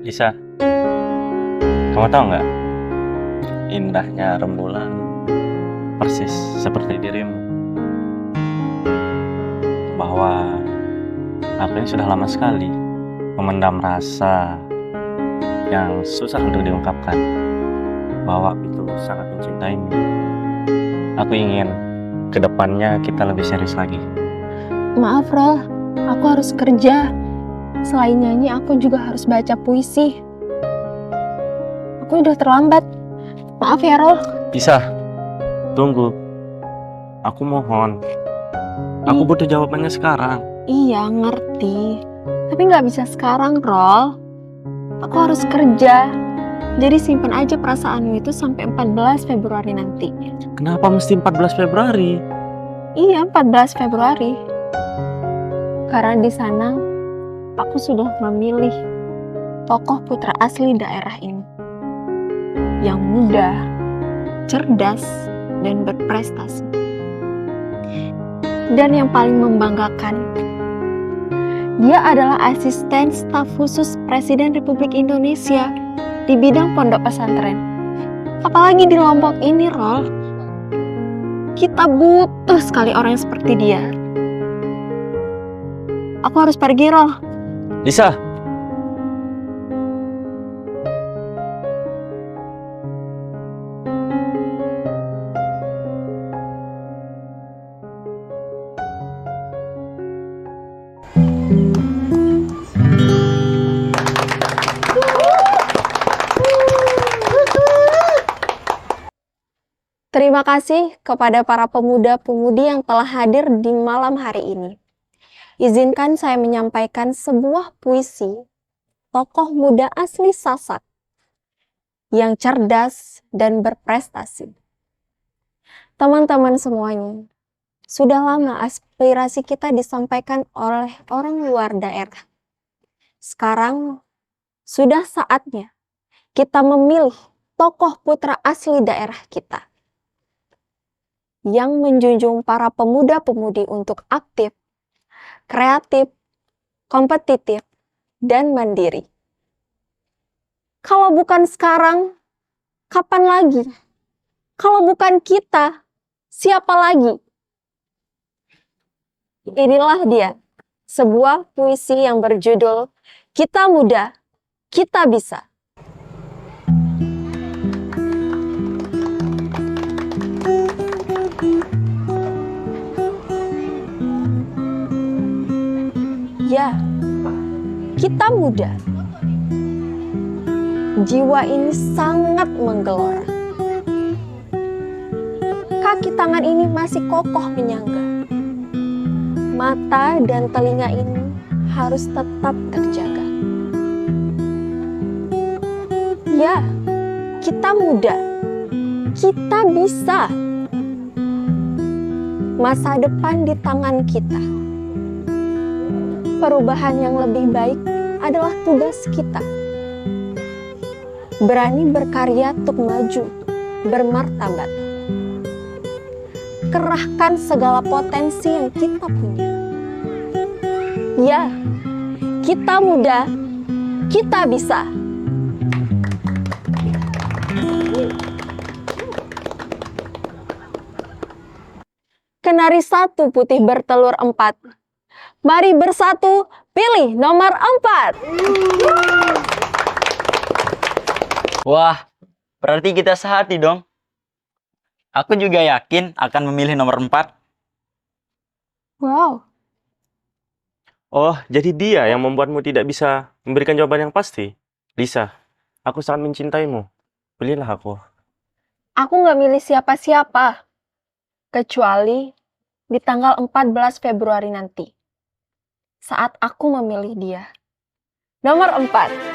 Lisa, kamu tahu nggak? Indahnya rembulan persis seperti dirimu. Bahwa aku ini sudah lama sekali memendam rasa yang susah untuk diungkapkan. Bahwa itu sangat mencintaimu. Aku ingin kedepannya kita lebih serius lagi. Maaf, Rol. Aku harus kerja. Selain nyanyi, aku juga harus baca puisi. Aku udah terlambat. Maaf ya, Rol. Lisa, tunggu. Aku mohon. Aku butuh jawabannya sekarang. Iya, ngerti. Tapi nggak bisa sekarang, Rol. Aku harus kerja. Jadi simpan aja perasaanmu itu sampai 14 Februari nanti. Kenapa mesti 14 Februari? Iya, 14 Februari. Karena di sana aku sudah memilih tokoh putra asli daerah ini. Yang muda, cerdas, dan berprestasi. Dan yang paling membanggakan, dia adalah asisten staf khusus Presiden Republik Indonesia di bidang pondok pesantren. Apalagi di Lombok ini, Rol. Kita butuh sekali orang yang seperti dia. Aku harus pergi, Rol. Lisa, Terima kasih kepada para pemuda-pemudi yang telah hadir di malam hari ini. Izinkan saya menyampaikan sebuah puisi tokoh muda asli Sasak yang cerdas dan berprestasi. Teman-teman semuanya, sudah lama aspirasi kita disampaikan oleh orang luar daerah. Sekarang sudah saatnya kita memilih tokoh putra asli daerah kita yang menjunjung para pemuda-pemudi untuk aktif, kreatif, kompetitif, dan mandiri. Kalau bukan sekarang, kapan lagi? Kalau bukan kita, siapa lagi? Inilah dia, sebuah puisi yang berjudul Kita Muda, Kita Bisa. Ya, kita muda. Jiwa ini sangat menggelora. Kaki tangan ini masih kokoh menyangga. Mata dan telinga ini harus tetap terjaga. Ya, kita muda. Kita bisa. Masa depan di tangan kita. Perubahan yang lebih baik adalah tugas kita. Berani berkarya untuk maju, bermartabat. Kerahkan segala potensi yang kita punya. Ya, kita muda, kita bisa. Kenari satu putih bertelur empat. Mari bersatu, pilih nomor 4. Wah, berarti kita sehati dong. Aku juga yakin akan memilih nomor 4. Wow, oh jadi dia yang membuatmu tidak bisa memberikan jawaban yang pasti? Lisa, aku sangat mencintaimu. Pilihlah aku. aku nggak milih siapa-siapa. Kecuali di tanggal 14 Februari nanti. Saat aku memilih dia. Nomor 4.